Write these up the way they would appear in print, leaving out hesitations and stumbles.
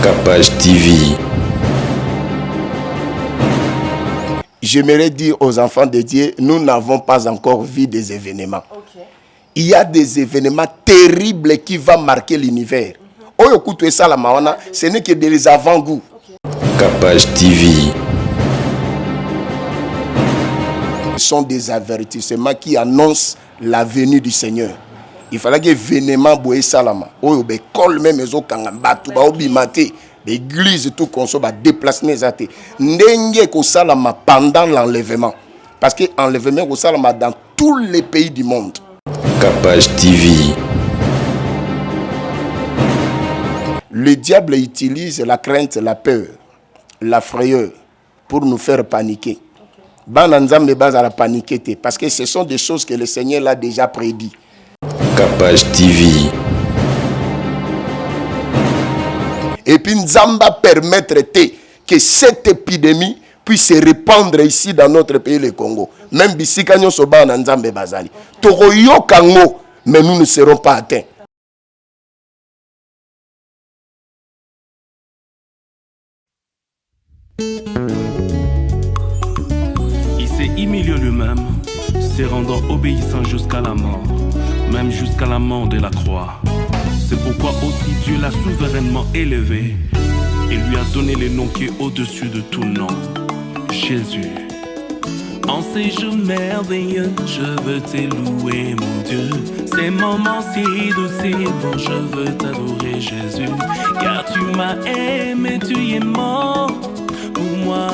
Capage TV. J'aimerais dire aux enfants de Dieu, nous n'avons pas encore vu des événements. Okay. Il y a des événements terribles qui vont marquer l'univers. Ce n'est que des avant-goûts. Capage TV. Ce sont des avertissements qui annoncent la venue du Seigneur. Il fallait que l'événement boye salama. Oyo be kol même ezo kangamba tu ba obimate. L'église tout conso ba déplacement zate. Ndenge ko salama pendant l'enlèvement. Parce que enlèvement ko salama dans tous les pays du monde. Capage TV. Le diable utilise la crainte, la peur, la frayeur pour nous faire paniquer. Bananzambe base à la paniquer parce que ce sont des choses que le Seigneur l'a déjà prédit. Capage TV. Et puis Nzamba permettre que cette épidémie puisse se répandre ici dans notre pays, le Congo. Même si Kanyo Soba Nzambe Bazali. Toroyo Kango, mais nous ne serons pas atteints. Il s'est humilié lui-même, se rendant obéissant jusqu'à la mort, même jusqu'à la mort de la croix. C'est pourquoi aussi Dieu l'a souverainement élevé et lui a donné le nom qui est au-dessus de tout nom, Jésus. En ces jours merveilleux, je veux te louer, mon Dieu. Ces moments si doux, si bons, je veux t'adorer, Jésus. Car tu m'as aimé, tu es mort pour moi.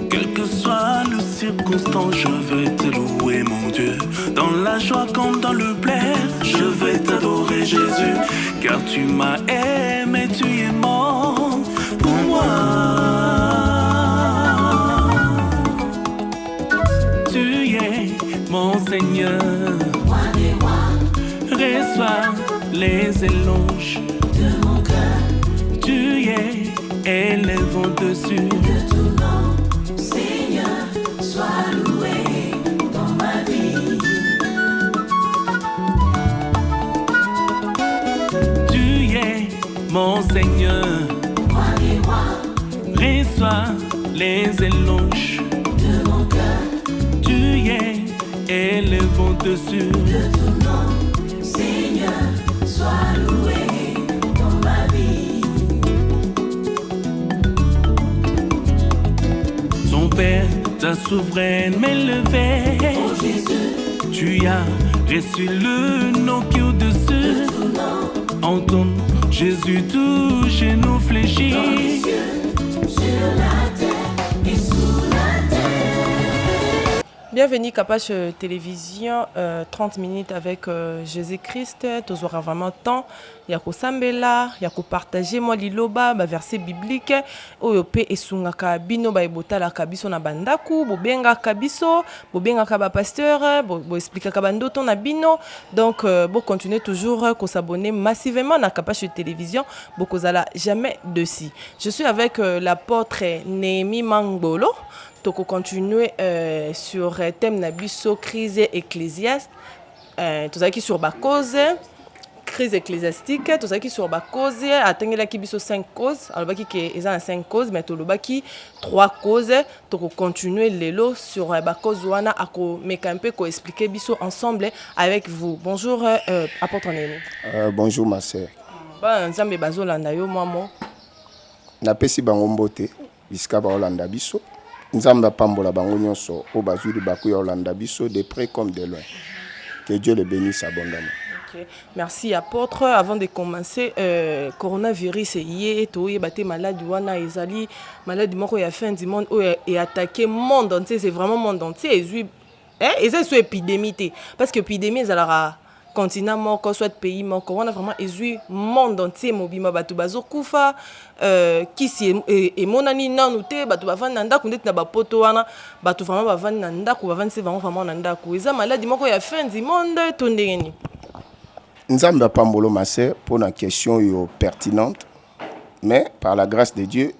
Quelles que soient les circonstances, je veux te louer, mon Dieu. Dans la joie comme dans le plaire, je veux t'adorer, Jésus. Car tu m'as aimé, tu es mort pour moi. Tu es mon Seigneur. Reçois les éloges de mon cœur. Tu es élevé au-dessus De ton nom, Seigneur, sois loué dans ma vie. Tu es mon Seigneur. Roi des rois, Reçois les éloges de mon cœur. Tu es élevé au-dessus De ton nom, Seigneur, sois loué dans ma vie. Ton Père, ta souveraine m'élevée. Oh Jésus, Tu as reçu le nom qui est au-dessus. ton nom, En ton Jésus, tout genou fléchit. dans les cieux, sur la terre et sous la terre. Bienvenue Capage Télévision, 30 minutes avec Jésus-Christ. Tous aura vraiment temps. Il y a Sambela, il y a partager moi liloba, verset biblique. Oyope esungaka bino ba ebota la kabiso na bandaku, bobenga kabiso, bobenga ka ba pasteur, bo expliquer ka bandoto na bino. Donc bo continuer toujours ko s'abonner massivement na Capage Télévision, bo kozala jamais dessus. Je suis avec l'apôtre Néhémie Mangbolo. Donc, on continue sur le thème de la crise ecclésiastique. Tout ça qui sur la cause, crise ecclésiastique, tout ça qui sur la cause, atteindre la qui 5 causes. Alors, il y a 5 causes, mais tout le qui 3 causes. Donc, on continue l'élo sur la cause ou on a un peu expliquer biso ensemble avec vous. Bonjour, apôtre Néhémie. Bonjour ma sœur. Nzambe bazolanda yo mamo. Napesi bango mbote bisika ba Olanda biso. Nzamba pambola bango nyonso o bazuli bakuya Olanda biso de près comme de loin. Que Dieu le bénisse abondamment. Okay. Merci apôtre. Avant de commencer, coronavirus est battu maladie wana ezali maladie moko ya fin du monde et attaqué monde entier, c'est vraiment monde entier et c'est une épidémie parce que épidémie ezalaka continent moko soit pays moko on a vraiment ezui monde entier mobima batu bazokufa kisi et monani nanu te batu bavanda ndako ndeti na bapoto wana batu vraiment bavanda ndako bavanda vraiment na ndako eza maladie moko ya fin du monde tondeni. Nzamba pambolo ma sœur pour une question pertinente mais par la grâce de Dieu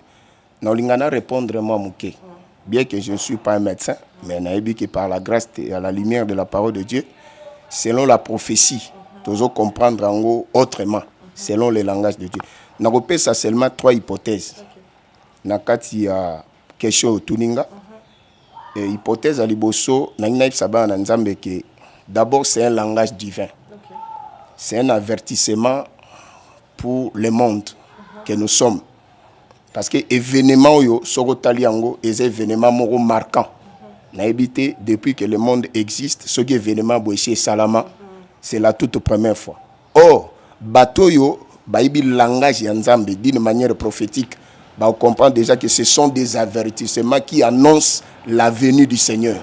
n'olingana répondre moi muke bien que je ne suis pas un médecin mais naebi que par la grâce et à la lumière de la parole de Dieu selon la prophétie Tozo comprendre en gros autrement, selon le langage de Dieu. Nakopé ça seulement 3 hypothèses. Nakati ya question tuninga. Et hypothèse à liboso, naïnaïf saba na nzambe que d'abord c'est un langage divin. C'est un avertissement pour le monde que nous sommes. Parce que événement yo sokotali yango est événement moko marquant. Na évité depuis que le monde existe, ce qui événement boiché salama, c'est la toute première fois. Or, bateau yo baibi langage ya nzambe d'une manière prophétique, bah on comprend déjà que ce sont des avertissements qui annoncent la venue du Seigneur.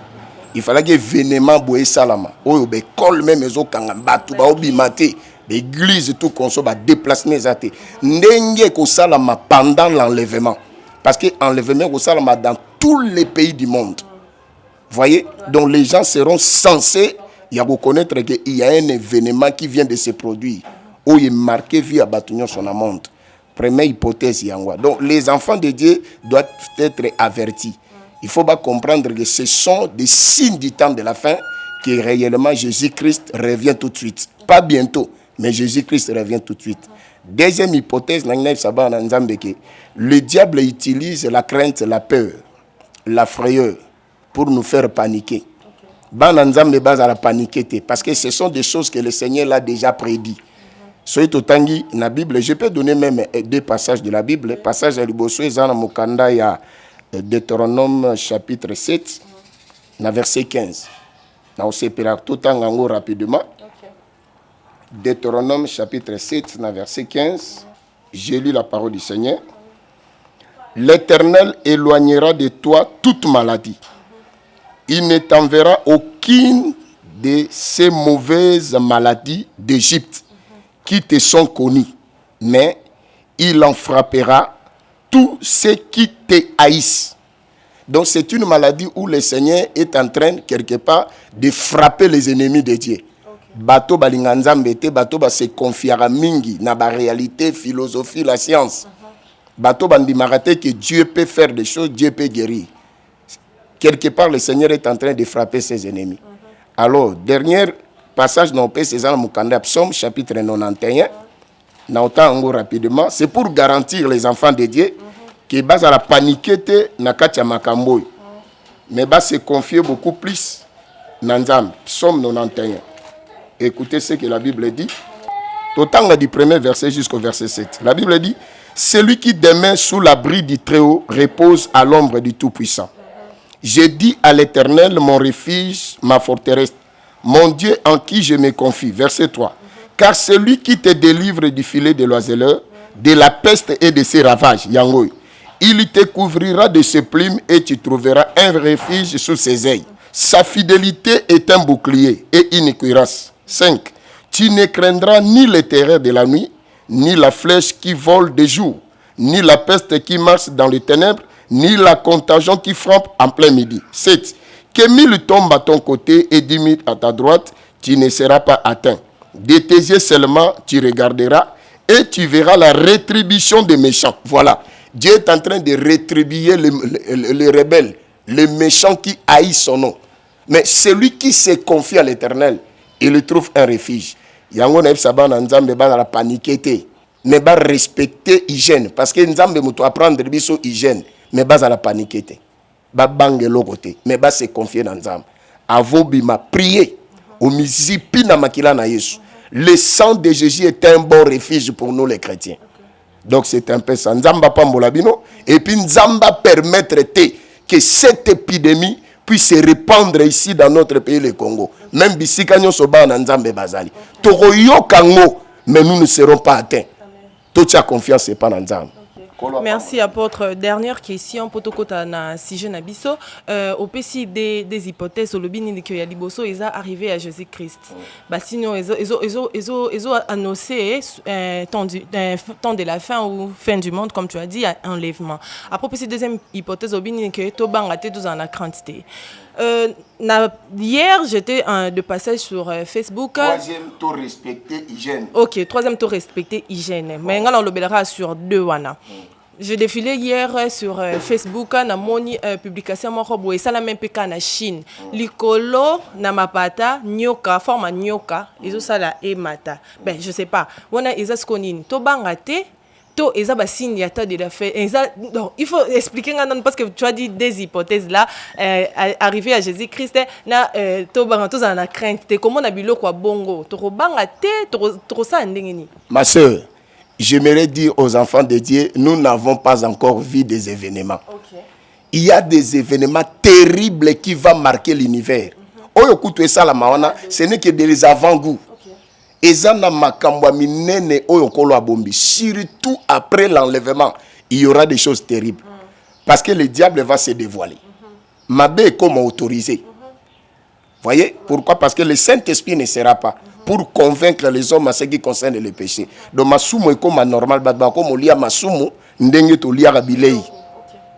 Il fallait que événement boiché salama. Oyo be kol même ezo kanga batu ba obimate. L'église tout conso va déplacer les athées. Ndenge ko salama pendant l'enlèvement. Parce que l'enlèvement ko salama dans tous les pays du monde. Voyez, donc les gens seront censés reconnaître qu'il y a un événement qui vient de se produire. Où il est marqué via Batunion son amende. Première hypothèse yangwa. Donc les enfants de Dieu doivent être avertis. Il faut pas comprendre que ce sont des signes du temps de la fin que réellement Jésus-Christ revient tout de suite. Pas bientôt. Mais Jésus-Christ revient tout de suite. Deuxième hypothèse, le diable utilise la crainte, la peur, la frayeur pour nous faire paniquer. Parce que ce sont des choses que le Seigneur l'a déjà prédit. La Bible, je peux donner même 2 passages de la Bible. Passage à Liboso, il y a Deutéronome chapitre 7, verset 15. Rapidement. Deutéronome chapitre 7, verset 15. J'ai lu la parole du Seigneur. L'Éternel éloignera de toi toute maladie. Il ne t'enverra aucune de ces mauvaises maladies d'Égypte qui te sont connues, mais il en frappera tous ceux qui te haïssent. Donc c'est une maladie où le Seigneur est en train quelque part de frapper les ennemis de Dieu. Bato balinganzambe te bato ba se confiera mingi na ba réalité, philosophie, la science. Bato bandimarate que Dieu peut faire des choses, Dieu peut guérir. Quelque part le Seigneur est en train de frapper ses ennemis. Alors, dernier passage dans le Mukanda Psaume chapitre 91. Naotango rapidement, c'est pour garantir les enfants de Dieu que bas à la paniquete na katia makamboy. Mais bas se confier beaucoup plus nanzam. Psaume 91. Écoutez ce que la Bible dit. Autant du premier verset jusqu'au verset 7. La Bible dit, celui qui demeure sous l'abri du Très-Haut repose à l'ombre du Tout-Puissant. J'ai dit à l'Éternel, mon refuge, ma forteresse, mon Dieu en qui je me confie. Verset 3. Car celui qui te délivre du filet de l'oiseleur, de la peste et de ses ravages, Yangoy, il te couvrira de ses plumes et tu trouveras un refuge sous ses ailes. Sa fidélité est un bouclier et une cuirasse. 5. Tu ne craindras ni les terreurs de la nuit, ni la flèche qui vole de jour, ni la peste qui marche dans les ténèbres, ni la contagion qui frappe en plein midi. 7. Que 1000 tombent à ton côté et 10 000 à ta droite, tu ne seras pas atteint. De tes yeux seulement, tu regarderas et tu verras la rétribution des méchants. Voilà. Dieu est en train de rétribuer les rebelles, les méchants qui haïssent son nom. Mais celui qui se confie à l'Éternel, il trouve un refuge. Yango na ebsa bana nzambe ba la paniquer, mais ba respecter hygiène parce que nzambe muto apprendre biso hygiène, mais ba la paniquer. Ba bangelo côté, mais ba se confier dans nzambe. Avobi ma prier au mizipi na makila na Yesu. Le sang de Jésus est un bon refuge pour nous les chrétiens. Donc c'est un peu ça. Nzamba pambola bino et puis nzamba permettre que cette épidémie puisse se répandre ici dans notre pays, le Congo. Même si nous sommes en Nzambe Bazali. Mais nous ne serons pas atteints. Toute sa confiance n'est pas dans Nzambe. Merci apôtre. Dernière question pour tout côté na sujet na biso au PC des hypothèses au lobby ni que Yaliboso ils arrivé à Jésus-Christ. Bah sinon ils ont annoncé temps de la fin ou fin du monde comme tu as dit enlèvement. À propos de deuxième hypothèse au bini que to banga te tous en la quantité. Hier, j'étais de passage sur Facebook. Troisième tour respecter hygiène. Ok, troisième tour respecter hygiène. Mais on le verra sur 2 wana. Je défilais hier sur Facebook na moni publication moko boye sala même peka na Chine. Likolo na mapata nyoka forme nyoka izo sala e mata. Ben je sais pas. Wana eza skonini to banga te to eza ba signe ya ta de la fait. Non, il faut expliquer parce que tu as dit des hypothèses là arrivé à Jésus-Christ na to banga to za na crainte te comment na biloko bongo to banga te to sa ndengeni. Ma sœur, j'aimerais dire aux enfants de Dieu, nous n'avons pas encore vu des événements. Okay. Il y a des événements terribles qui vont marquer l'univers. Ce n'est que des avant-goûts. Surtout après l'enlèvement, il y aura des choses terribles. Parce que le diable va se dévoiler. Mabé est comme autorisé. Voyez pourquoi? Parce que le Saint-Esprit ne sera pas pour convaincre les hommes à ce qui concerne le péché. Donc masumu est comme normal, comme lia masumu ndenge to lia rabilei.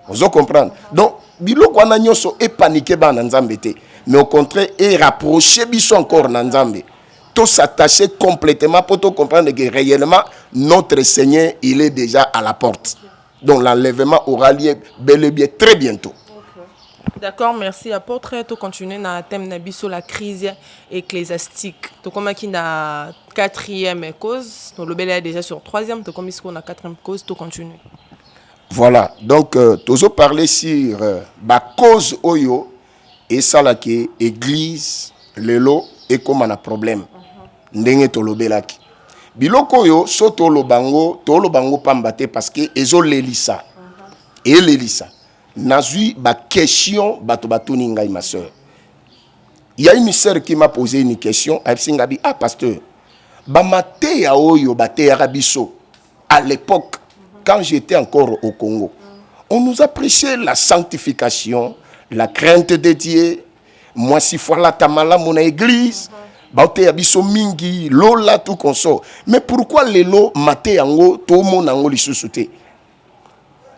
Vous comprenez? Donc biloko wana nyonso est paniqué ba na nzambe te, mais au contraire est rapproché biso encore na nzambe. Tout s'attacher complètement pour tout comprendre que réellement notre Seigneur il est déjà à la porte. Donc l'enlèvement aura lieu bel et bien très bientôt. D'accord, merci. Apôtre, tu continues dans le thème de la crise ecclésiastique. Tu commences na 4e cause, tu le déjà sur 3e, tu commences na 4e cause, tu continues. Voilà, donc tu as parlé sur la cause oyo et ça là qui église, lelo et comme on a problème. Ndenge to lobelaki. Biloko yo so to lo bango pambate parce que ezo lelisa. Et lelisa. Nazui ba question bato batuni ngai ma sœur. Il y a une sœur qui m'a posé une question, Absingabi, ah pasteur, ba maté ya oyo baté ya rabiso à l'époque quand j'étais encore au Congo. On nous a prêché la sanctification, la crainte de Dieu. Moi si voilà tamala mon église, baté ya biso mingi, lola tout conso. Mais pourquoi les lo maté yango to mon nango lisusuté?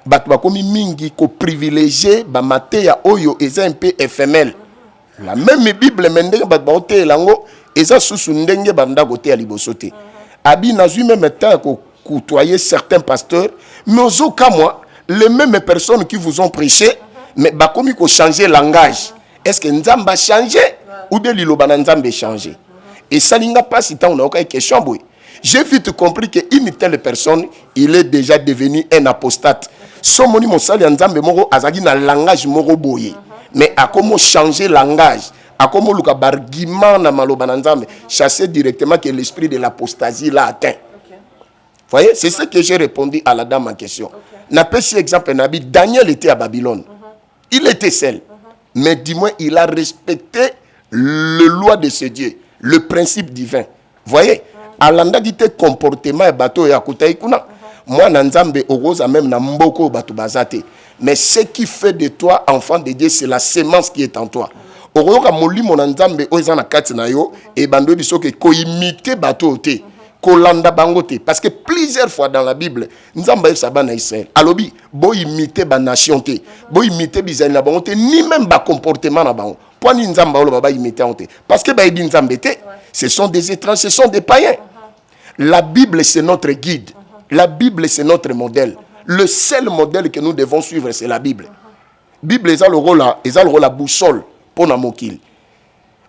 Bat bakomi mingi ko privilégié ba mateya oyo eza un peu éphémère. La même Bible mendenge bat ba ote lango eza susu ndenge banda kote ya libosote. Abi nazui même temps ko côtoyer certains pasteurs, mais aux cas moi les mêmes personnes qui vous ont prêché, mais bakomi ko changer langage. Est-ce que nzamba changer ou bien liloba na nzambe changer? Et ça linga pas si tant on a aucune question boy. J'ai vite compris que une telle personne, il est déjà devenu un apostate. Son moni mosali nzambe moko azaki na langage moko boye. Mais à comment changer langage, à comment luka barguiment na maloba na nzambe, chasser directement que l'esprit de l'apostasie l'a atteint. Vous voyez, c'est ce que j'ai répondu à la dame en question. N'a pas si exemple Nabi, Daniel était à Babylone. Il était seul. Mais dis-moi, il a respecté le loi de ce Dieu, le principe divin. Vous voyez, alanda gite comportement et bateau ya kutaikuna. Moi, Nanzambe Orosa, même Namboko Batubazate. Mais ce qui fait de toi enfant de Dieu, c'est la sémence qui est en toi. Oroka Moli, mon Nanzambe, Ozana Katinayo, et Bando Bisoke, ko imite Batote, ko landa bangote. Parce que plusieurs fois dans la Bible, Nzamba Sabana Israël, alobi, bo imite ba nation te, bo imite bizani na bangote, ni même ba comportement na bango. Poani Nzamba Olo Baba imite ante. Parce que ba ibi Nzambete, ce sont des étrangers, ce sont des païens. La Bible, c'est notre guide. La Bible, c'est notre modèle. Le seul modèle que nous devons suivre, c'est la Bible. La Bible, est le rôle la boussole pour nous mokil.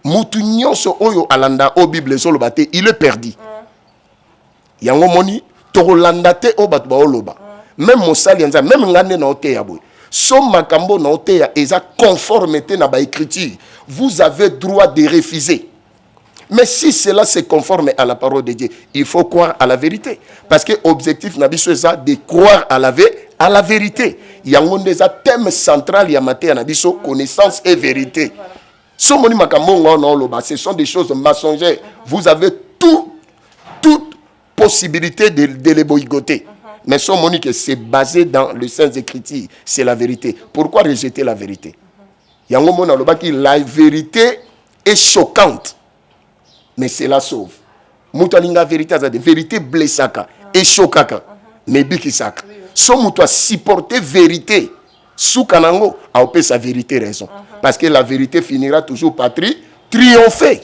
Moutounion so oyo alanda o Bible so lobate, il est perdu. Yango moni to landate o bat ba oloba. Même mosali yanza, même ngane na ote ya boy. So makambo na ote ya eza conformité na ba écriture. Vous avez droit de refuser. Mais si cela se conforme à la parole de Dieu, il faut croire à la vérité. Parce que l'objectif n'a pas de croire à la vérité. Il y a un thème central, il y a une connaissance et vérité. Ce sont des choses mensongères. Vous avez toute possibilité de les boycotter. Mais ce monique, c'est basé dans le Saint Écriture. C'est la vérité. Pourquoi rejeter la vérité? Il y a la vérité est choquante. Mais cela sauve. Moutalinga vérité, c'est vérité blessaka et chokaka. Mais bikisaka. So moutoua supporter vérité. Sous kanango, a opé sa vérité raison. Parce que la vérité finira toujours par triompher.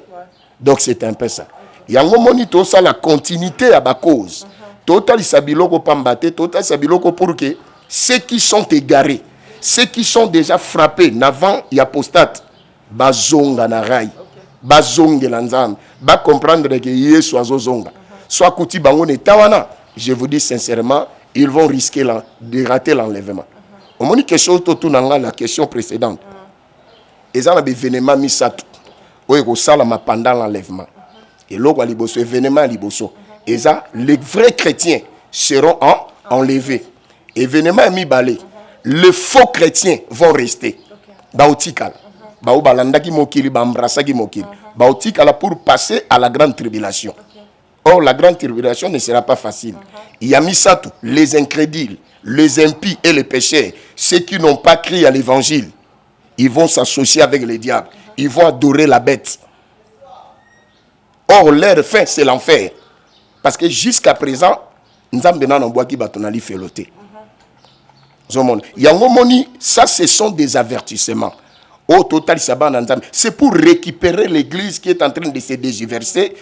Donc c'est un peu ça. Yango monito ça la continuité à ba cause. Total isabiloko pambate, total isabiloko pour que ceux qui sont égarés, ceux qui sont déjà frappés, n'avant y apostate, bazonga na rai, bazonge lanzam, ba comprendre que Yesu azozonga. Soit kuti bango ne tawana, je vous dis sincèrement, ils vont risquer de rater l'enlèvement. On m'a dit quelque chose tout dans la question précédente. Ils ont un événement misatou. Oui, pendant l'enlèvement. Et là, événement liboso. Et ça, les vrais chrétiens seront enlevés. Événement mi balé. Les faux chrétiens vont rester. Baotikal. Baobalandaki mokili, bambrasaki mokili. Baotikala pour passer à la grande tribulation. Or, la grande tribulation ne sera pas facile. Il y a mis ça tout. Les incrédules, les impies et les pécheurs, ceux qui n'ont pas crié à l'évangile, ils vont s'associer avec les diables. Ils vont adorer la bête. Or, leur fin, c'est l'enfer. Parce que jusqu'à présent, nous avons feloté. Ça, ce sont des avertissements. Au total, c'est pour récupérer l'église qui est en train de se dégiverser.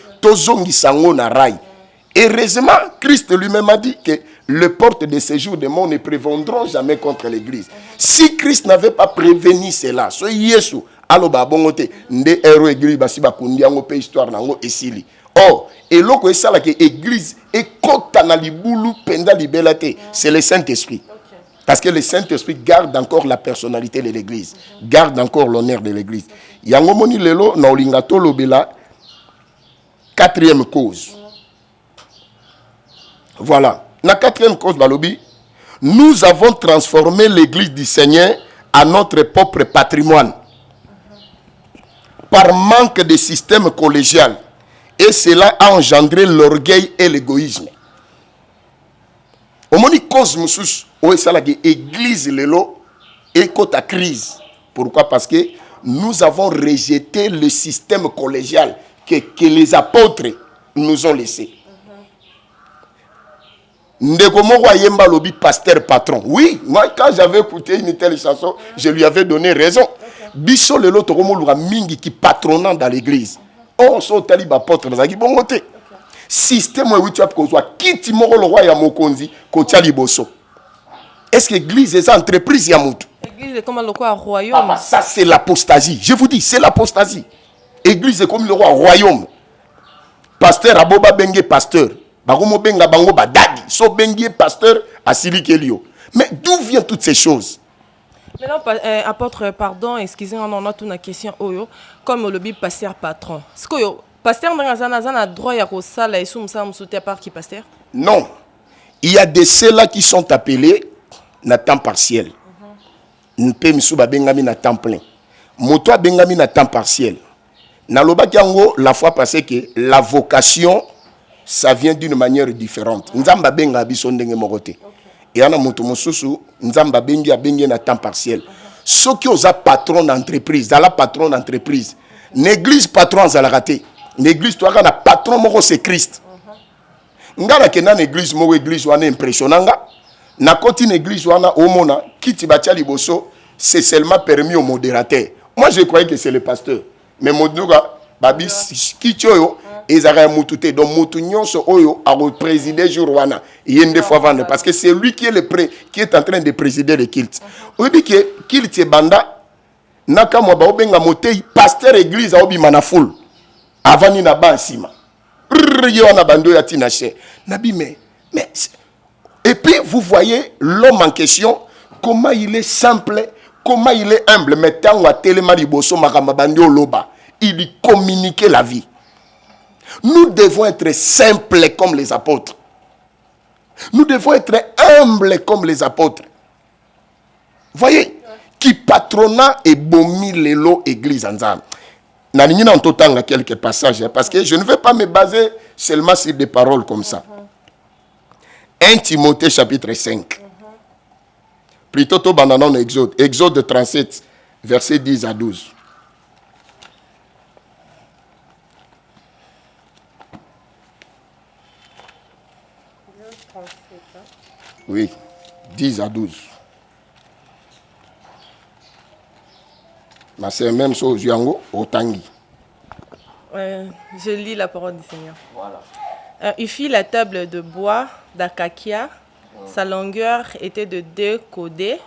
Heureusement, Christ lui-même a dit que les portes de séjour des morts ne prévaudront jamais contre l'église. Si Christ n'avait pas prévenu cela, ce Yesu, alors bongote, nde héros église basi bakundi yango pe histoire nango esili. Or, et loko esala que église et kota na libulu penda libelate, c'est le Saint-Esprit. Parce que le Saint-Esprit garde encore la personnalité de l'église, garde encore l'honneur de l'église. Yango moni lelo na olingato lobela quatrième cause. Voilà. La quatrième cause, Balobi, nous avons transformé l'église du Seigneur à notre propre patrimoine. Par manque de système collégial. Et cela a engendré l'orgueil et l'égoïsme. Au moni cause moussous, où est l'église lelo et côté crise. Pourquoi? Parce que nous avons rejeté le système collégial que les apôtres nous ont laissé. Ndekomo Yemba Lobi, pasteur patron. Oui, moi quand j'avais écouté une telle chanson, je lui avais donné raison. Biso lelo tokomo lura mingi qui patronnant dans l'église. On so taliba apôtre zaki bongote. Système où tu as kozwa kiti moko le roi ya mokonzi ko tali boso. Est-ce que l'église est une entreprise ya mutu? L'église est comme le roi royaume. Ça c'est l'apostasie. Je vous dis, c'est l'apostasie. Église est comme le roi royaume. Pasteur aboba bengue pasteur. Bagomo benga bango badadi. So bengue pasteur asili kelio. Mais d'où viennent toutes ces choses? Maintenant, apôtre, pardon, excusez-moi, on a une question. Comme le Bible pasteur patron. Est-ce que pasteur a droit à ça là, et par qui pasteur? Non. Il y a des ceux-là qui sont appelés na temps partiel. N'pe misuba bengami na temps plein. Moto bengami na temps partiel. Na loba kiango la fois passée que la vocation ça vient d'une manière différente. Nzamba benga biso ndenge mokote. Et ana moto mosusu nzamba bengi abengi na temps partiel. Ceux qui ont patron d'entreprise, dans la patron d'entreprise. L'église patron za la raté. L'église toi na patron moko c'est Christ. Ngala ke na église mo église wana impressionnanga. Na koti une église wana omona kiti batia liboso, c'est seulement permis aux modérateurs. Moi je croyais que c'est le pasteur. Mais modérateur babis kiti oyo ezara mutute donc mutu nyonso oyo a présider jour wana yende fois vendre parce que c'est lui qui est en train de présider le culte. On dit que culte banda naka mo ba obenga motei pasteur église a obima na foule avant ni na bansima. Yona bando ya tinache. Nabi mais et puis vous voyez l'homme en question comment il est simple, comment il est humble mais tant wa telema liboso makamba bando loba. Il lui communiquait la vie. Nous devons être simples comme les apôtres. Nous devons être humbles comme les apôtres. Voyez, qui patronna et bomi l'élo église ensemble. Nanini en total quelques passages parce que je ne vais pas me baser seulement sur des paroles comme ça. 1 Timothée chapitre 5. Plutôt tout bananon Exode. Exode 37, versets 10 à 12. Oui, 10 à 12. Mais c'est même chose, Yango, au Tangi. Je lis la parole du Seigneur. Voilà. Il fit la table de bois d'acacia Sa longueur était de 2 codées,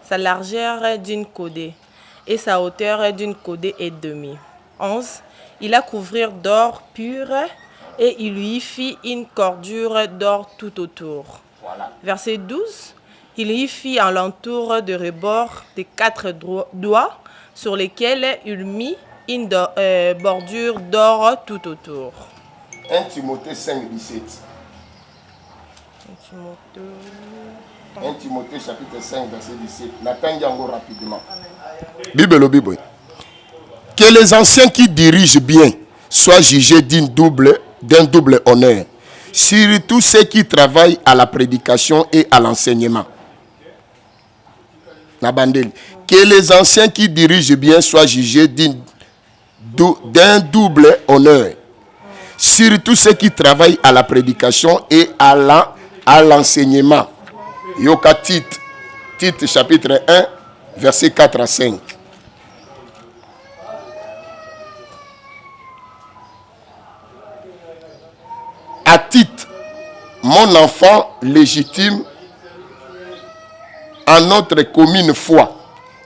sa largeur d'une codée et sa hauteur d'une codée et demie. 11. Il la couvrir d'or pur et il lui fit une cordure d'or tout autour. Voilà. Verset 12. Il y fit en l'entour de rebord de 4 doigts sur lesquels il mit une bordure d'or tout autour. 1 Timothée 5, 17. 1 Timothée chapitre 5, verset 17. N'attendons rapidement. Bible. Que les anciens qui dirigent bien soient jugés d'un double honneur, surtout ceux qui travaillent à la prédication et à l'enseignement. Que les anciens qui dirigent bien soient jugés d'un double honneur, surtout ceux qui travaillent à la prédication et à l'enseignement. Yoka Tite chapitre 1, verset 4 à 5. À Tite, mon enfant légitime, en notre commune foi,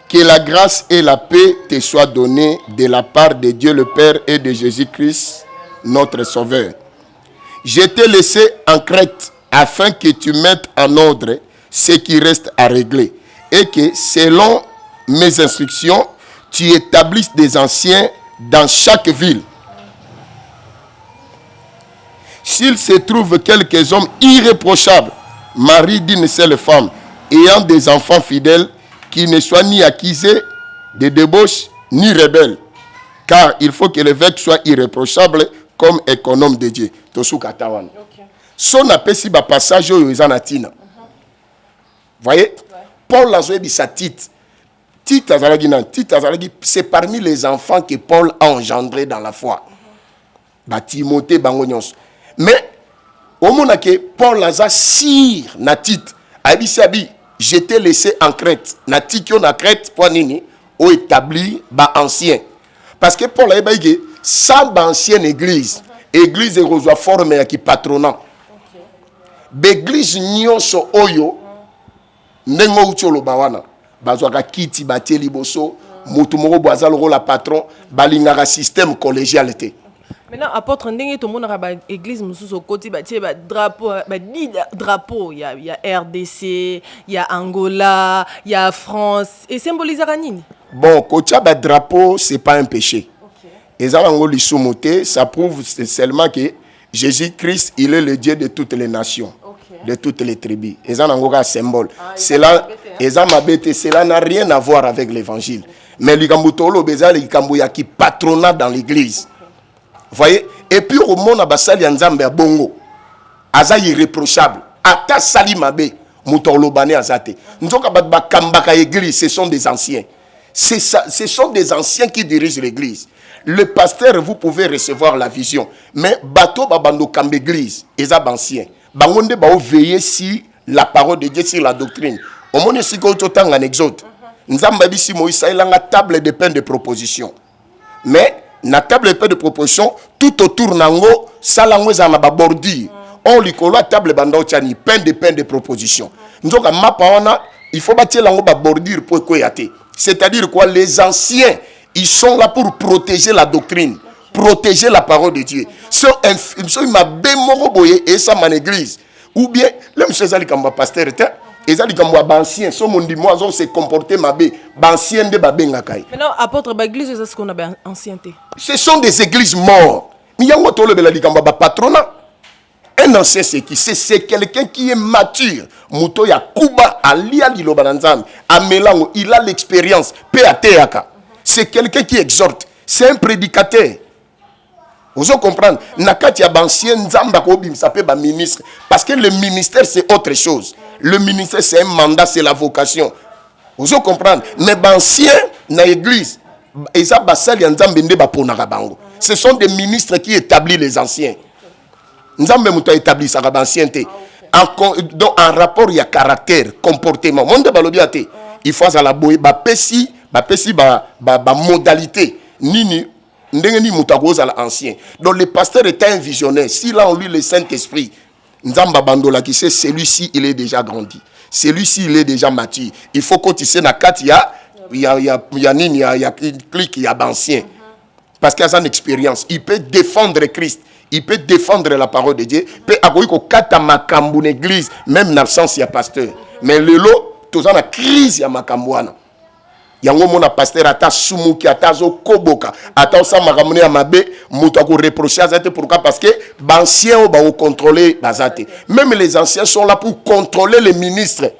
que la grâce et la paix te soient données de la part de Dieu le Père et de Jésus-Christ, notre Sauveur. Je t'ai laissé en Crète afin que tu mettes en ordre ce qui reste à régler et que, selon mes instructions, tu établisses des anciens dans chaque ville. S'il se trouve quelques hommes irréprochables, maris d'une seule femme, ayant des enfants fidèles, qui ne soient ni accusés de débauche, ni rebelles. Car il faut que l'évêque soit irréprochable comme économe de Dieu. Son appel si bas passage au Zanatina. Voyez, Paul a dit sa Tite. Tite c'est parmi les enfants que Paul a engendrés dans la foi. Timothée Bangonyos. Mais au moment que Paul a sire na Tite, Abisabi, je t'ai laissé en Crète. Na Tite na Crète pour nini au établi ba ancien. Parce que Paul a dit ça ancienne église. Église et reçoit forme qui patronat. L'église nyonso oyo ndengo ucholo bawana bazwaka kiti bateli boso mutu moko bwazalo la patron balingaka système collégialité. Maintenant, apôtre ndenge tout le monde a l'église mususu côté drapeau drapeau il y a RDC, il y a Angola, il y a France et symbolise nini? Bon, kocha ba drapeau c'est pas un péché. Et ça ça prouve seulement que Jésus-Christ, il est le Dieu de toutes les nations, de toutes les tribus. Et ça un symbole. Cela n'a rien à voir avec l'évangile. Mais l'Igambutolo Beza, l'Igambuya qui patronat dans l'église. Voyez? Et puis au monde abasali nzambe ya bongo. Aza irréprochable. Ata sali mabe mutolo bane azate. Nzoka ba kambaka église, ce sont des anciens. Ce sont des anciens qui dirigent l'église. Le pasteur, vous pouvez recevoir la vision. Mais bateau babando kambe église, ils sont anciens. Bangonde ba veiller si la parole de Dieu, sur la doctrine. Au monde si ko totanga en exode. Nzamba bisi Moïse il a une table de pain de proposition. Mais na table de pain de proposition tout autour nango salango za na ba bordure. On likolo table bando tchani pain de proposition. Nzoka mapa wana il faut bâtir lango ba bordure pour koyate. C'est-à-dire quoi, les anciens ils sont là pour protéger la doctrine, protéger la parole de Dieu. Si ils m'a bémoroboyé et ça mon église ou bien le monsieur Zali Kamba pasteur et Zali Kamba ancien so mon moi on se comporter mabé ancien de babenga kai. Maintenant apôtre ba église c'est ce qu'on a ancienneté. Ce sont des églises mortes. Mi yango to le bela Kamba ba patronat. Un ancien c'est qui? C'est quelqu'un qui est mature. Muto ya kuba alia liloba nzambe. Amelango il a l'expérience PATAK. C'est quelqu'un qui exhorte. C'est un prédicateur. Vous comprenez? Nakati ya ancien nzamba ko bim ça peut ba ministre parce que le ministère c'est autre chose. Le ministère c'est un mandat, c'est la vocation. Vous comprenez? Mais ancien na église eza basali nzambe nde ba ponaka bango. Ce sont des ministres qui établissent les anciens. Nzambe muto établit sa ancienneté. En rapport il y a caractère, comportement. Monde balobiate. Il faut à la boye ba pesi modalité nini ndenge ni mutagoza la ancien. Donc le pasteur est un visionnaire. S'il a en lui le Saint-Esprit, Nzamba Bandola qui sait, celui-ci, il est déjà grandi. Celui-ci, il est déjà mature. Il faut que tu sais, il y a une clique, il y a d'anciens. Parce qu'il y a une expérience. Il peut défendre Christ. Il peut défendre la parole de Dieu. Il peut avoir une église, même en absence, il y a pasteur. Mais le lot, tout ça, la crise, il y a Makambouana. Yango mona pasteur ata sumuki ata zo koboka ata sa makamune ya mabe muto ko reprocher azate pourquoi parce que anciens ba contrôler bazate même les anciens sont là pour contrôler les ministres.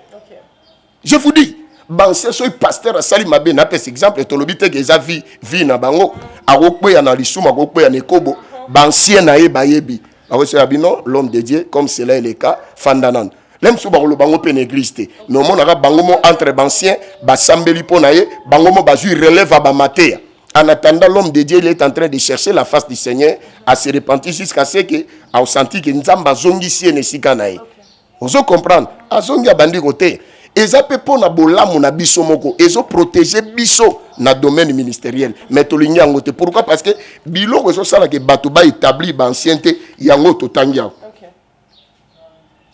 Je vous dis anciens so pasteur asali mabe na pes exemple to lobite ke za vi na bango akokwe ya na lisuma akokwe ya nekobo anciens na ye bayebi aweso ya bino l'homme de Dieu comme cela est le cas fandanan. Même si on a une église, mais on a entre anciens, Sambeli Ponaye, Bangomo Bazu relève à Bamatea. En attendant, l'homme de Dieu il est en train de chercher la face du Seigneur, à se repentir jusqu'à ce qu'il a senti que Nzamba Zongi si ne sikanaye. Vous comprenez? A Zongi a bandi côté. Et ça peut pas na bolamu na biso moko. Et ça protéger biso na domaine ministériel. Mais to ligne ngote. Pourquoi? Parce que bilo ko so sala que batuba établi ba ancienneté yango to tangia.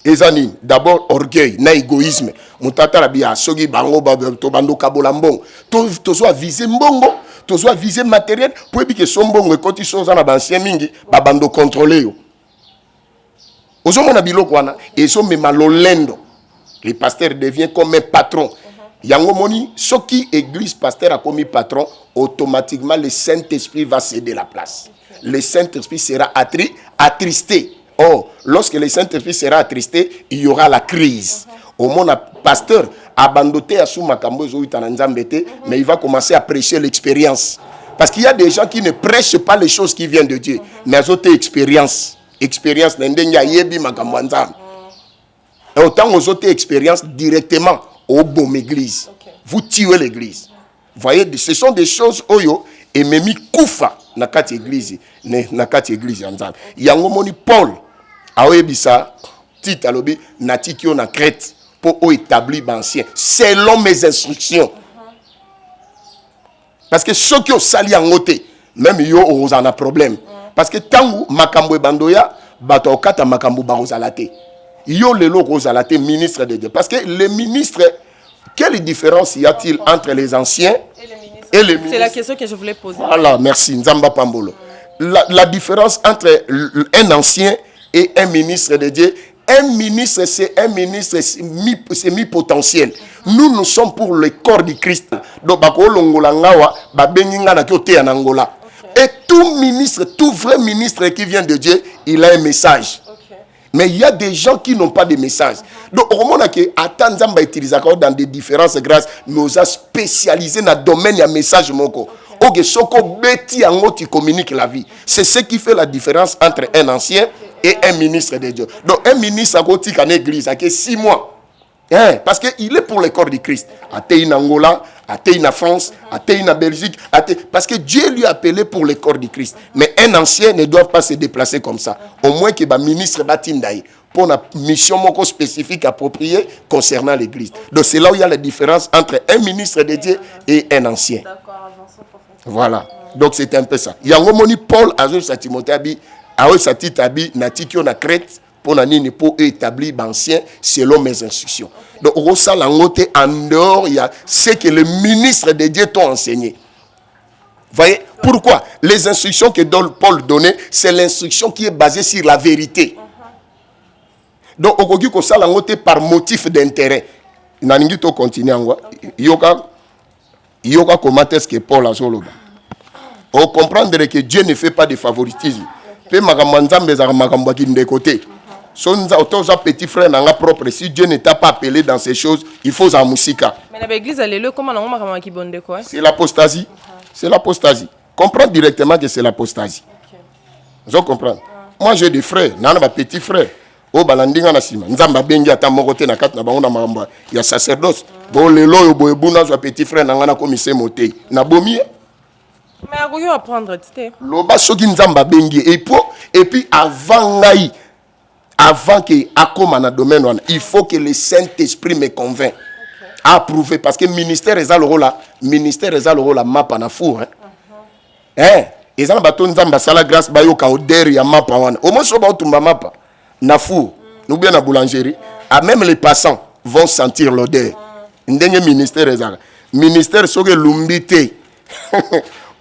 Ezani d'abord orgueil na égoïsme mutata la bia sogi bango to bando kabolambong to soit viser mbongo to soit viser matériel pour que son mbongo quand ils sont dans ancien mingi ba bando contrôler yo ozo mona biloko wana et so me malolendo le pasteur devient comme un patron yango moni soki église pasteur a commis patron automatiquement le Saint-Esprit va céder la place. Le Saint-Esprit sera attristé. Oh, lorsque le Saint-Esprit sera attristé, il y aura la crise. Au monde, pasteur abandonné à Soumakambo, mais il va commencer à prêcher l'expérience. Parce qu'il y a des gens qui ne prêchent pas les choses qui viennent de Dieu, mais ils ont expérience. Expérience, autant vous avez expérience directement au bon église. Vous tuez l'église. Vous voyez, ce sont des choses oyo et memi koufa na kati église, na kati église nzambe. Yango moni Paul aoyebisa tite alobi natikio na Crète pour établir ancien selon mes instructions. Parce que ceux qui ont sali en côté, même yo on a problème. Parce que tangu makambo bandoya bato okata makambo barozalate. Yo lelo rozalate ministre de Dieu. Parce que les ministres, quelle différence y a-t-il entre les anciens et les ministres? C'est la question que je voulais poser. Voilà, merci. Nzamba Pambolo. La différence entre un ancien et un ministre de Dieu, un ministre, c'est un ministre semi-potentiel. Nous sommes pour le corps du Christ. Donc, et tout ministre, tout vrai ministre qui vient de Dieu, il a un message. Mais il y a des gens qui n'ont pas de message. Donc, au moment où Atanzamba utilise dans des différences grâce, nous a spécialisé dans le domaine du message. Ok, soko beti ango tu communiques la vie. C'est ce qui fait la différence entre un ancien et un ministre de Dieu. Donc, un ministre a côté en église, a 6 mois. Hein? Parce qu'il est pour le corps du Christ. Atei en Angola, atei en France, atei en Belgique. Parce que Dieu lui a appelé pour le corps du Christ. Mais un ancien ne doit pas se déplacer comme ça. Au moins que le ministre batindaï pour une mission spécifique appropriée concernant l'église. Donc c'est là où il y a la différence entre un ministre de Dieu et un ancien. Voilà. Donc c'est un peu ça. Il y a un moment Paul a joué sa Timothée abi, a joué sa petite abi, natikio na Crète. Pour établir ancien selon mes instructions. Donc, au sein en dehors, il y a ce que le ministre de Dieu t'a enseigné. Vous voyez pourquoi? Les instructions que Paul donnait, c'est l'instruction qui est basée sur la vérité. Donc, au cas où ça par motif d'intérêt. Il n'a pas continué. Il y a comment est-ce que Paul a dit. On comprendre que Dieu ne fait pas de favoritisme. Peu de côté. Son petit frère n'a propre. Si Dieu ne t'a pas appelé dans ces choses, il faut sa musique. Mais l'église, elle est là, comment on qui bonde quoi? C'est l'apostasie. C'est l'apostasie. Comprends directement que c'est l'apostasie. Vous comprenez? Moi, j'ai des frères. J'ai des petits frères. Au balandinga na sima. Nzamba bengi ata mokote na kat na bango na mamba. Il y a sacerdoce. Bon le lo yo boebuna zo petit frère na ngana komise moté. Na bomi. Mais à quoi apprendre tu Loba soki nzamba bengi et puis avant ngai avant que akoma na domaine il faut que le Saint-Esprit me convainc à approuver parce que ministère est le rôle mapa na four hein ezana bato nzamba sala grâce bayo ka odeur ya mapa wana au moins so ba tumba mapa na four nous bien la boulangerie, même les passants vont sentir l'odeur. Ndenge ministère ezaka. Ministère soke lumbité.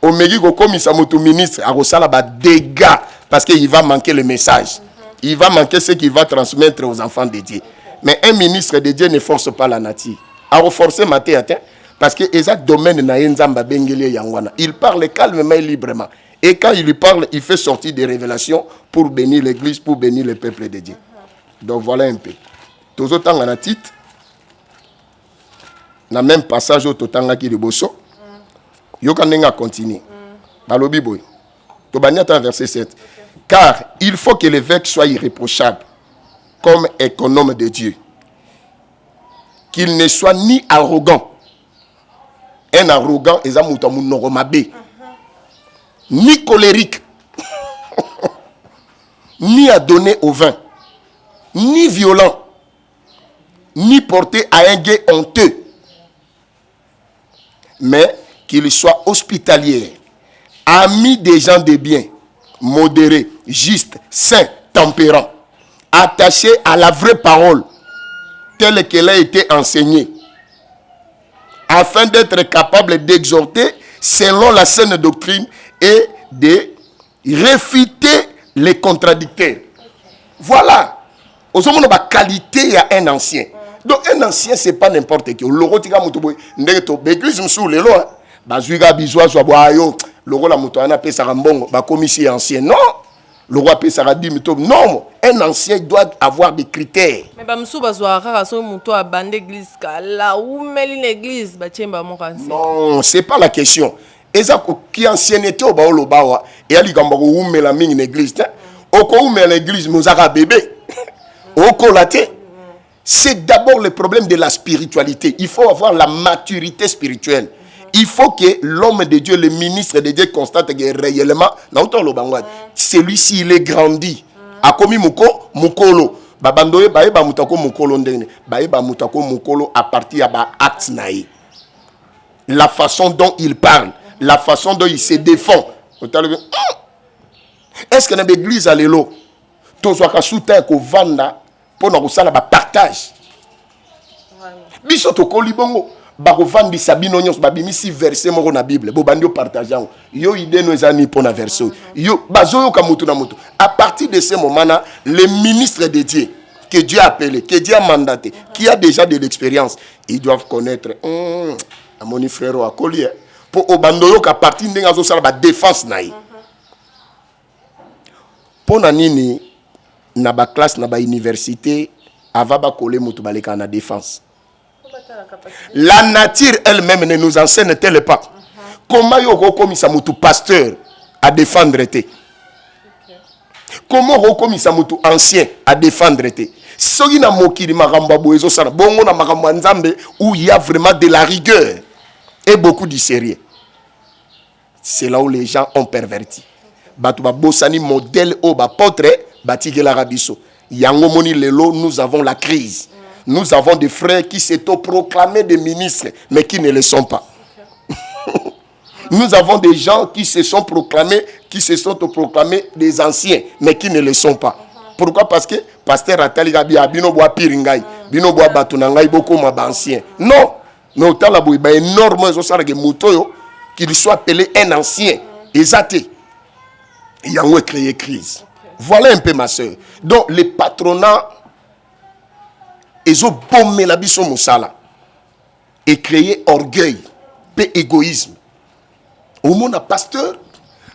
Au megi ko komisa moto ministre a kosala ba dégâts parce qu'il va manquer le message. Il va manquer ce qu'il va transmettre aux enfants de Dieu. Mais un ministre de Dieu ne force pas la nature. A reforcer maté atteint parce que exact domaine na nzamba bengele yangwana. Il parle calmement et librement. Et quand il lui parle, il fait sortir des révélations pour bénir l'église, pour bénir le peuple de Dieu. Donc voilà un peu. Tous autant en a titre. Dans le même passage au Totanga qui est bosso. Yokanenga continue. Balobi boy. Tobaniata verset 7. Car il faut que l'évêque soit irréprochable comme économe de Dieu. Qu'il ne soit ni arrogant. Un arrogant, ni colérique, ni à donner au vin, ni violent, ni porté à un guet honteux, mais qu'il soit hospitalier, ami des gens de bien, modéré, juste, saint, tempérant, attaché à la vraie parole, telle qu'elle a été enseignée, afin d'être capable d'exhorter selon la saine doctrine et de réfuter les contradicteurs. Voilà. Au moment de la qualité, il y a un ancien. Donc un ancien, ce n'est pas n'importe qui. L'église me saoule, bazuiga bizwa zwa yo loko la moto ana pesa mbongo ba commissaire ancien. Non. Le roi peut s'arrêter, non, un ancien doit avoir des critères. Mais bamsou bazwa kaka so muto a bande église là où meli l'église ba tchemba mon ancien. Non, c'est pas la question. Eza qui ancienneté au baolo bawa et ali gamba ko umela mingi l'église. Oko umela l'église mozaka bébé. Oko laté. C'est d'abord le problème de la spiritualité. Il faut avoir la maturité spirituelle. Il faut que l'homme de Dieu, le ministre de Dieu, constate que réellement, celui-ci, il est grandi. Akomi mukolo. Babandoye baeba mutako mukolo ndene. Baeba mutako mukolo à partir de acte naï. La façon dont il parle, la façon dont il se défend. Est-ce que dans l'église à l'élo, tout soit soutien ko vanda pour nous ça ba partage. Biso to kolibongo. Barovandi sabino nyos babimisi verset moko na Bible bo bandio partageant yo idée no ezani pona verset yo bazoyo kamutu na mutu. À partir de ce moment-là, le ministre de Dieu que Dieu a appelé, que Dieu a mandaté, qui a déjà de l'expérience, ils doivent connaître à mon frère à collier pour obandoyo ka partir ndenga zo sala ba défense naï. Pona nini na ba classe na ba université ava ba coller mutu baleka na défense. La nature elle-même ne nous enseigne-t-elle pas? Comment yoko komisa mutu pasteur à défendre été? Comment yoko komisa mutu ancien à défendre été? Soki na mokili makamba boezo sana bongo na makambo nzambe où il y a vraiment de la rigueur et beaucoup de sérieux. C'est là où les gens ont perverti. Batu ba bosani modèle au ba potre batike la rabiso. Yango moni lelo nous avons la crise. Nous avons des frères qui s'autoproclament des ministres, mais qui ne le sont pas. Nous avons des gens qui se sont proclamés, qui se sont autoproclamés des anciens, mais qui ne le sont pas. Pourquoi? Parce que pasteur Atali Bino boa piringai, Bino boa batunangai, beaucoup ma ancien. Non, mais autant la bouille, énorme, qu'il soit appelé un ancien, exaté. Il y a un créé crise. Voilà un peu ma soeur. Donc, les patronats. Ils ont bombé la biso moussala et créé orgueil, et égoïsme. Au monde pasteur,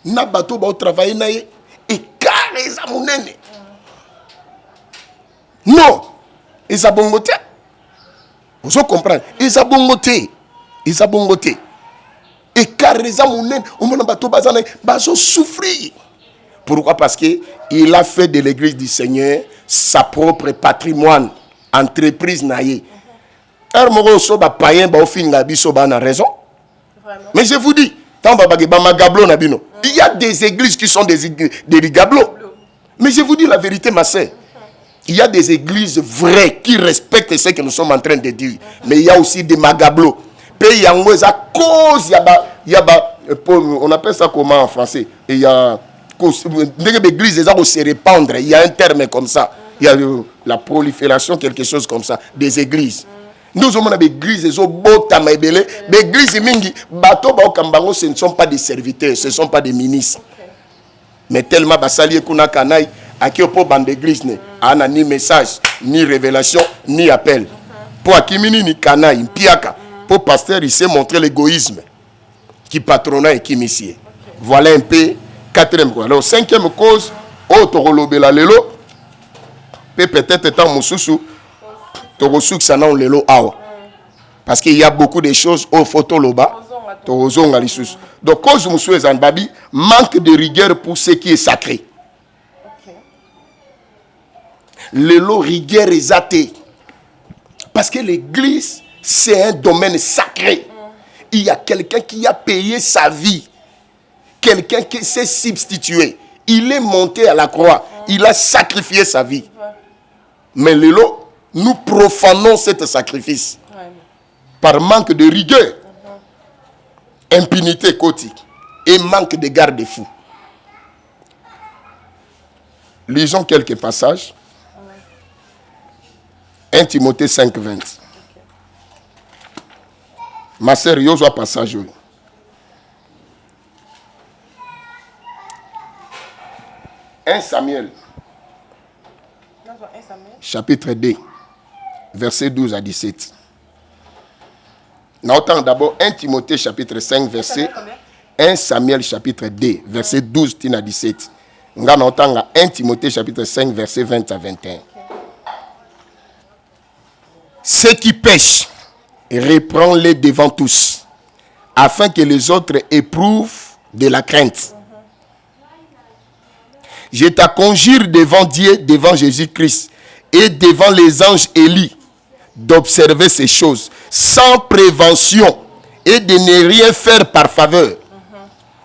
na bateau ba travailler naé et carré za munene. Non, ils a bongoté. Vous comprenez? Ils a bongoté. Ils a bongoté. Et carré za munene, au monde bateau bazana bazo souffrir. Pourquoi? Parce que il a fait de l'église du Seigneur sa propre patrimoine. Entreprise naïe. Raison. Mais je vous dis, il y a des églises qui sont des gablots. Mais je vous dis la vérité, ma sœur. Il y a des églises vraies qui respectent ce que nous sommes en train de dire. Mais il y a aussi des magablots. On appelle ça comment en français? Il y a des églises qui se répandre. Il y a un terme comme ça. Il y a la prolifération, quelque chose comme ça, des églises. Nous avons des églises, des églises mingi, bateau baokambango, ce ne sont pas des serviteurs, ce ne sont pas des ministres. Mais tellement basali kuna kanai, aki opo bande d'église ne, ana ni message, ni révélation, ni appel. Pour akimini ni kanai, piaka, pour pasteur, il sait montrer l'égoïsme qui patronna et qui initie. Voilà un peu quatrième cause. Alors cinquième cause, autorolobela lelo, peut-être étant mususu. Parce qu'il y a beaucoup de choses au photo loba. Donc, cause manque de rigueur pour ce qui est sacré. Le lot rigueur est athée. Parce que l'église, c'est un domaine sacré. Il y a quelqu'un qui a payé sa vie. Quelqu'un qui s'est substitué. Il est monté à la croix. Il a sacrifié sa vie. Mais le lot, nous profanons ce sacrifice par manque de rigueur, impunité quotidienne et manque de garde-fou. Lisons quelques passages. 1 Timothée 5, 20. Ma sœur, il y a passage. 1 Samuel, chapitre 2. Verset 12 à 17. Nous entendons d'abord 1 Timothée chapitre 5 verset 1 Samuel chapitre 2 verset 12 à 17. Nous entendons 1 Timothée chapitre 5 verset 20 à 21. Ceux qui pêchent, reprends-les devant tous, afin que les autres éprouvent de la crainte. Je te conjure devant Dieu, devant Jésus-Christ et devant les anges Élie, d'observer ces choses sans prévention et de ne rien faire par faveur.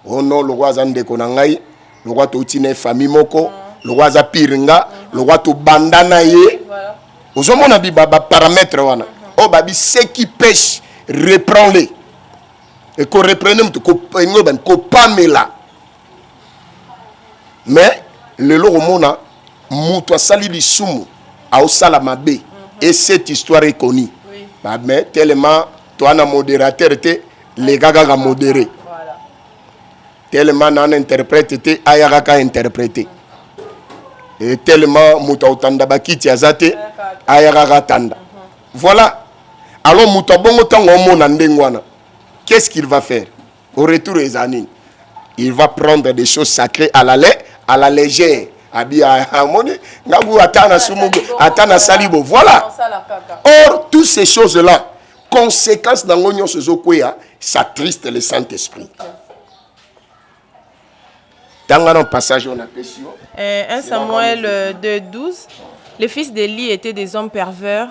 Oh non, le roi Zande Konangai, le roi Toutine famille Moko, le roi Zapiringa, le roi Tobandanaye. Aux hommes on a dit baba paramètre wana. Oh babi ceux qui pêchent, reprends-les. Et qu'on reprenne ko pamela. Mais le loro mona muto sali di sumu au salamabe. Et cette histoire est connue. Oui. Mais tellement, toi, un modérateur, les gars ont modéré. Voilà. Tellement, un interprète, ayaraka interprété. Et tellement, moutautanda bakiti azate, ayaraka tanda. Voilà. Alors, moutabongo tango monandengwana. Qu'est-ce qu'il va faire? Au retour des années, il va prendre des choses sacrées à la légère. Voilà. Or, toutes ces choses-là, conséquences dans l'oignon, ça triste le Saint-Esprit. Dans un passage, on a 1 Samuel 2:12. Les fils d'Élie étaient des hommes pervers.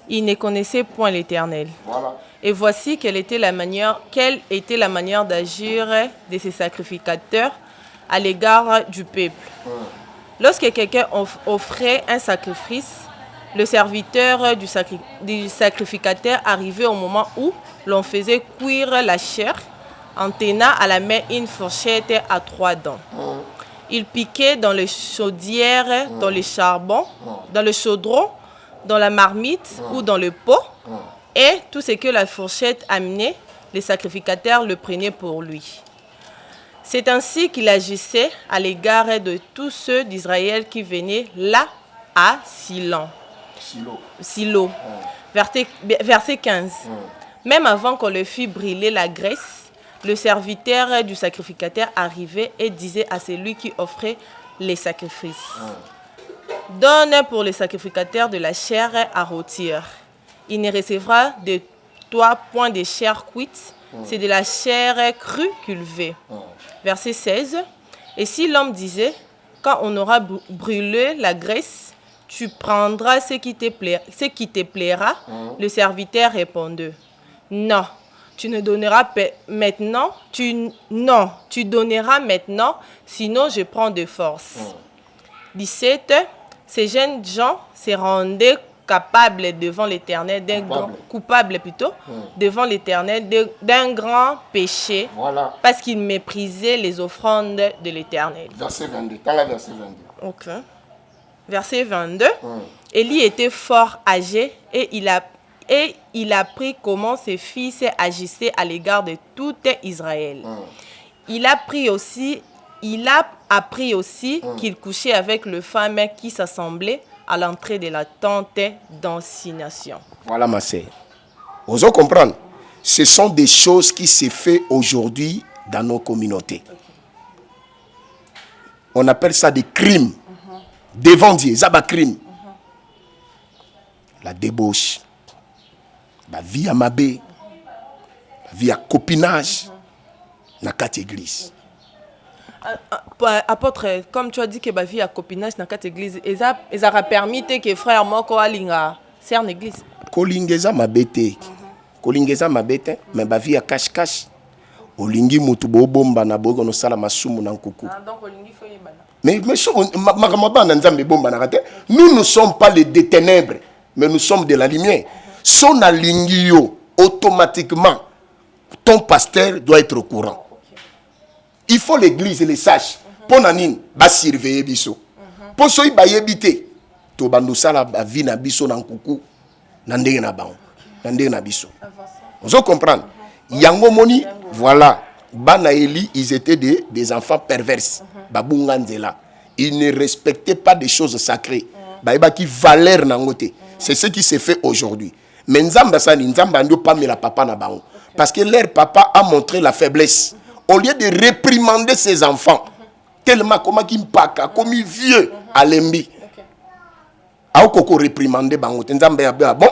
Ils ne connaissaient point l'Éternel. Voilà. Et voici quelle était la manière d'agir de ces sacrificateurs à l'égard du peuple. Lorsque quelqu'un offrait un sacrifice, le serviteur du sacrificateur arrivait au moment où l'on faisait cuire la chair en tenant à la main une fourchette à 3 dents. Il piquait dans les chaudières, dans les charbons, dans le chaudron, dans la marmite ou dans le pot. Et tout ce que la fourchette amenait, les sacrificateurs le prenaient pour lui. C'est ainsi qu'il agissait à l'égard de tous ceux d'Israël qui venaient là à Silo. Verset 15. Même avant qu'on le fît brûler la graisse, le serviteur du sacrificateur arrivait et disait à celui qui offrait les sacrifices: donne pour le sacrificateur de la chair à rôtir. Il ne recevra de toi point de chair cuite, c'est de la chair crue qu'il veut. Verset 16. Et si l'homme disait: quand on aura brûlé la graisse, tu prendras ce qui te plaira, le serviteur répondait: non, tu donneras maintenant, sinon je prends de force. 17. Ces jeunes gens se rendaient coupables devant l'Éternel devant l'Éternel d'un grand péché, voilà, parce qu'ils méprisaient les offrandes de l'Éternel. Verset 22. Dans la verset 22. Ok. verset 22. Élie était fort âgé et il a appris comment ses fils agissaient à l'égard de tout Israël. Il a appris aussi qu'il couchait avec les femmes qui s'assemblaient à l'entrée de la tente d'assignation. Voilà ma sœur. Vous allez comprendre. Ce sont des choses qui se font aujourd'hui dans nos communautés. On appelle ça des crimes. Devant Dieu, ça va crime. La débauche, la vie à mabé, la vie à copinage, dans quatre églises. Apôtre, comme tu as dit que la vie à copinage dans quatre églises, ils ont permis que frère Moko Alinga c'est une église. Kolingeza mabete. Kolingeza mabete, mais la vie à cache-cache. Olingi mutu bo bomba na bogo no sala masumu na nkuku. Donc olingi faut y bana. Mais nous ne sommes pas les des ténèbres, mais nous sommes de la lumière. Son alingio, automatiquement, ton pasteur doit être au courant. Il faut l'église les sache. Pour nanin, ba surveiller biso. Pour so ba yebite, to bandu sala ba vie na biso na nkuku, na ndenge na bango, na ndenge na biso. Vous comprenez? Yango moni, voilà. Bana Eli, ils étaient des enfants perverses. Babunganzela. Ils ne respectaient pas des choses sacrées. Baïba qui valeur nangote. C'est ce qui se fait aujourd'hui. Mais Nzamba Sani, Nzamba Ndio pas mis la papa na bango. Parce que leur papa a montré la faiblesse. Au lieu de réprimander ses enfants, tellement comme qui mpaka, comme vieux à l'embi. A koko réprimander bango. Nzamba ya bon.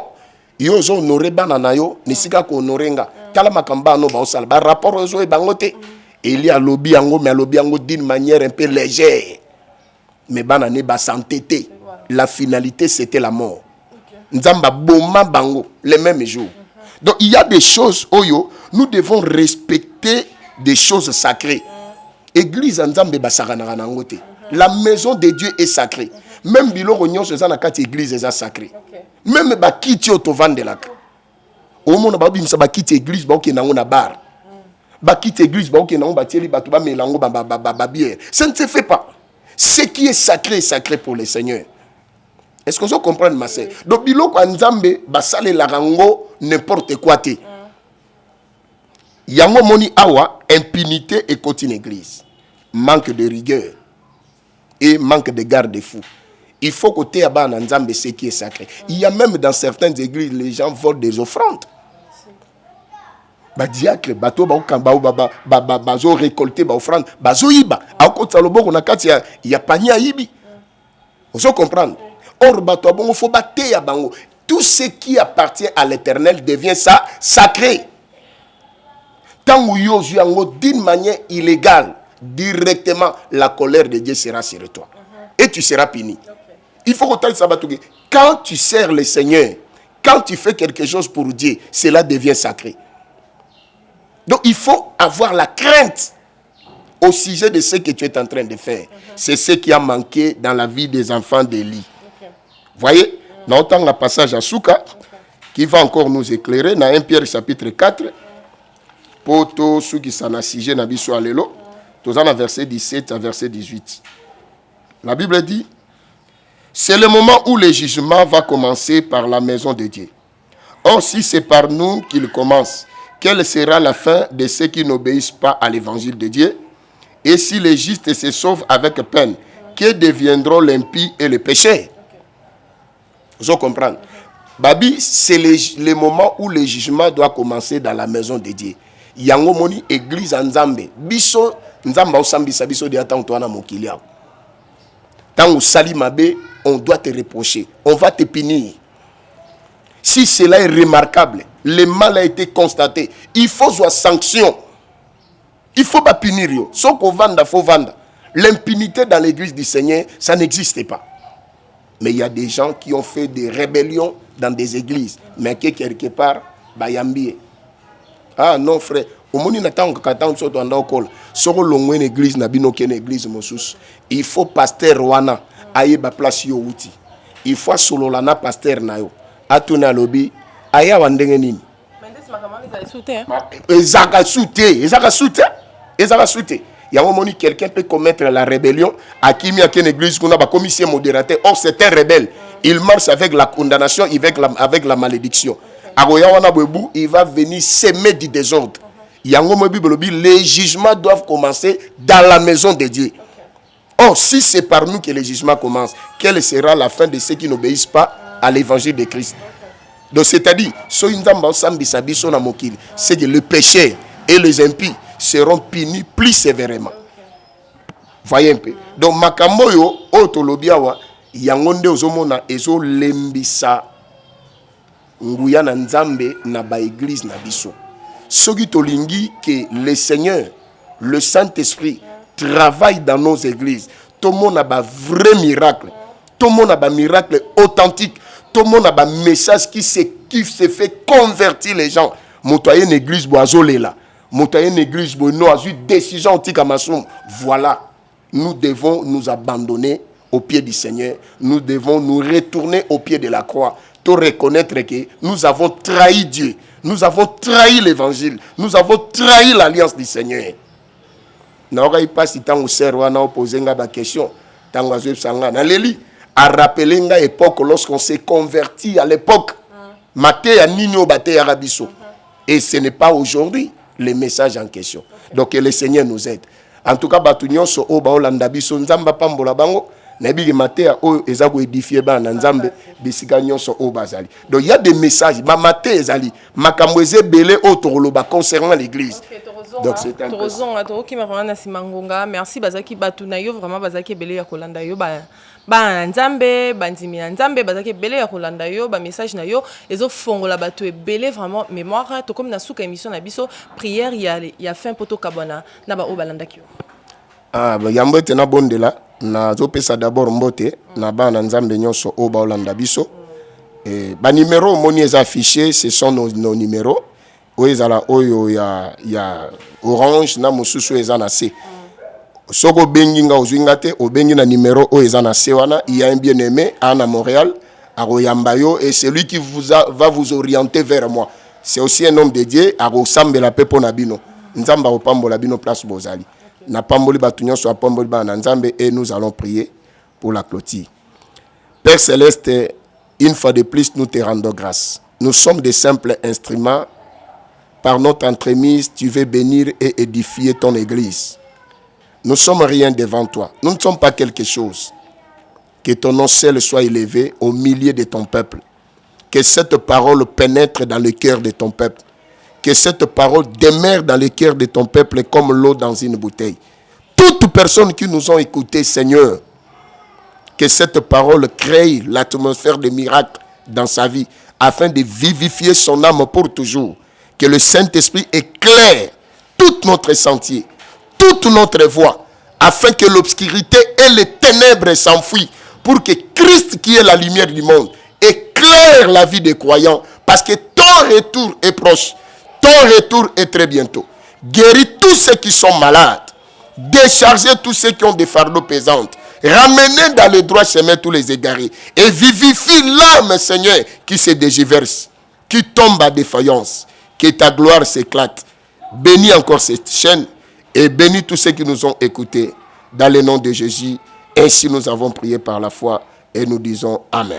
Yo zo honoré banana yo, nisika ko honorenga. Kala makamba no ba osala ba rapport ozo e bangote. Il y a lobby yango mais lobby yango d'une manière un peu légère. Mais banane ba s'entêter. La finalité c'était la mort. Nzamba boma bango les mêmes jours. Donc il y a des choses oyo, nous devons respecter des choses sacrées. Église Nzambe ba sakana nangote. La maison de Dieu est sacrée. Même biloko nyonso za na kati église est sacrée. Même ba kiti to vandelaka. Au monde ba bimisa ba kiti église ba okenango na bar. Ba kiti église ba okenango ba tieli ba to ba melango ba bière. Ça ne se fait pas. Ce qui est sacré pour le Seigneur. Est-ce que vous comprenez ma sœur? Donc biloko Nzambe ba sale la rango n'importe quoi te. Yango moni awa impunité et côté église. Manque de rigueur et manque de garde-fou. Il faut que tu aies Nzambe ce qui est sacré. Il y a même dans certaines églises, les gens volent des offrandes. Ba diacre, bato ba okamba ba bazo récolter ba offrande, bazo yiba. Akota loboko na kati ya pania yibi. Vous comprenez? Or bato bongo faut bater ya bango. Tout ce qui appartient à l'Éternel devient ça sacré. Tant où yo yango d'une manière illégale, directement la colère de Dieu sera sur toi. Et tu seras puni. Il faut que tu saches quand tu sers le Seigneur, quand tu fais quelque chose pour Dieu, cela devient sacré. Donc il faut avoir la crainte au sujet de ce que tu es en train de faire. C'est ce qui a manqué dans la vie des enfants d'Élie. Voyez, dans autant le passage à Souka, qui va encore nous éclairer, dans 1 Pierre chapitre 4, pour tous ceux qui s'en assisent, dans le Allélo, tous en verset 17 à verset 18. La Bible dit, c'est le moment où le jugement va commencer par la maison de Dieu. Or, si c'est par nous qu'il commence, quelle sera la fin de ceux qui n'obéissent pas à l'évangile de Dieu? Et si les justes se sauvent avec peine, que deviendront l'impie et le péché? Vous comprenez? Babi, c'est le moment où le jugement doit commencer dans la maison de Dieu. Yango moni église Nzambe. Biso Nzamba osambisa biso de atan toana mokilia. Tant sali mabe, on doit te reprocher. On va te punir. Si cela est remarquable, le mal a été constaté, il faut une sanction. Il faut pas punir. Sauf qu'on vende, faut vendre. L'impunité dans l'église du Seigneur, ça n'existe pas. Mais il y a des gens qui ont fait des rébellions dans des églises. Mais que quelque part, bayambié. Ah non frère, au moment où on attend que tu as un sur une église, une église, il faut pasteur Rwana, aïe ba place yo outi. Il faut solo lana pasteur nayo. Atuna lobby, aïe wandenge nini. Il y a un moment où quelqu'un peut commettre la rébellion. À qui il y a une église qu'on a un commissaire modérateur. Or, c'est un rebelle. Il marche avec la condamnation, avec la malédiction. Il va venir s'aimer du désordre. Il y a un moment où les jugements doivent commencer dans la maison de Dieu. Or, si c'est par nous que les jugements commencent, quelle sera la fin de ceux qui n'obéissent pas à l'évangile de Christ? Donc, c'est-à-dire, c'est que le péché et les impies seront punis plus sévèrement. Voyez un peu. Donc, Makamoyo, Otolobiawa, Yangonde Ozomona, Ezo Lembisa, Nguya na Nzambe, na ba église na biso. Soki tolingi que le Seigneur, le Saint-Esprit, travaille dans nos églises. Tout le monde a un vrai miracle. Tout le monde a un miracle authentique. Tout le monde a un message qui se fait convertir les gens. Motoye une église boisole là. Motoye une église bono a eu décision anti-Kamassoum. Voilà. Nous devons nous abandonner au pied du Seigneur. Nous devons nous retourner au pied de la croix. Pour reconnaître que nous avons trahi Dieu. Nous avons trahi l'évangile. Nous avons trahi l'alliance du Seigneur. N'aurait pas si tant au serroir n'a posé une question. Tant à Sanga Naléli a rappelé une époque lorsqu'on s'est converti à l'époque. Maté à Nino Baté Arabiso. Et ce n'est pas aujourd'hui le message en question. Donc que le Seigneur nous aide. En tout cas, Batunyon so Oba Olanda Biso Nzamba Pambola Bango. Nabi Maté a Ezago édifié Ban Nzambe Bisiganyon so Oba Zali. Donc il y a des messages. Maté Zali. Makamweze Belé Otoroba concernant l'église. Donc c'est un peu ça. Merci Bazaki Batunayo, vraiment Bazaki Belé ya Kolanda yo ba Nzambe, bandimi Nzambe, Bazaki Belé ya Kolanda yo, ba message na yo, ezo fongola batu Belé vraiment mémoire to comme na suka émission na biso prière il y a fin poto kabona na ba obalanda ki. Ah ba yambo tena bonde là, na zo pesa d'abord mbote na ba na Nzambe nyonso o ba Olanda biso. Et ba numéro moni est affiché, ce sont nos numéros. Oezala oyo ya orange na mususu ezana C. Soko bengi nga ozwinga te obengi na numéro o ezana C wana, il y a un bien-aimé à Montréal, à Royambayo, et c'est lui qui va vous orienter vers moi. C'est aussi un homme dédié à Rosambela Pepo Nabino. Nzamba opambola bino place bozali. Na pamboli batunyo so pamboli ba na Nzambe et nous allons prier pour la clôture. Père céleste, une fois de plus nous te rendons grâce. Nous sommes des simples instruments. Par notre entremise, tu veux bénir et édifier ton église. Nous ne sommes rien devant toi. Nous ne sommes pas quelque chose. Que ton nom seul soit élevé au milieu de ton peuple. Que cette parole pénètre dans le cœur de ton peuple. Que cette parole demeure dans le cœur de ton peuple comme l'eau dans une bouteille. Toutes personnes qui nous ont écoutés, Seigneur, que cette parole crée l'atmosphère de miracle dans sa vie afin de vivifier son âme pour toujours. Que le Saint-Esprit éclaire tout notre sentier, toute notre voie, afin que l'obscurité et les ténèbres s'enfuient, pour que Christ, qui est la lumière du monde, éclaire la vie des croyants, parce que ton retour est proche, ton retour est très bientôt. Guéris tous ceux qui sont malades, déchargez tous ceux qui ont des fardeaux pesants, ramenez dans le droit chemin tous les égarés, et vivifie l'âme, Seigneur, qui se dégiverse, qui tombe à défaillance. Que ta gloire s'éclate. Bénis encore cette chaîne et bénis tous ceux qui nous ont écoutés. Dans le nom de Jésus, ainsi nous avons prié par la foi et nous disons Amen.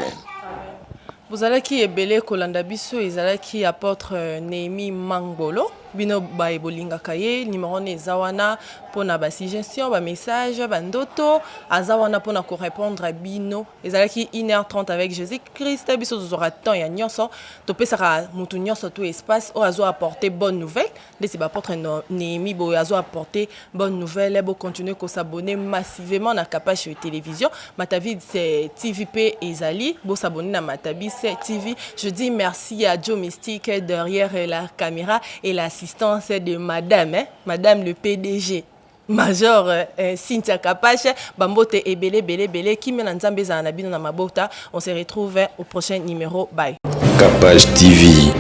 Vous allez qui est belé Kolanda Biso, ils allez qui apôtre Némi Mangolo. Bino Baïbolinga Kaye, numéro Nezawana pour na suggestion, ba message, bandoto, azawana pour na répondre à Bino. Ils allez qui 1h30 avec Jésus-Christ, biso zora temps ya nyonso, to pesara mutu nyonso tout espace, o azo apporter bonne nouvelle. Laissez apôtre Némi bo azo apporter bonne nouvelle, bo continuer ko s'abonner massivement na Kapach télévision. Matavi c'est TVP Ezali, bo s'abonner na Matavi c'est TV. Je dis merci à Joe Mystique derrière la caméra et l'assistance de madame, madame le PDG. Major Cynthia Kapach, Bambote et Belé, qui mène Nzambe za na bino na mabota. On se retrouve au prochain numéro. Bye. Kapach TV.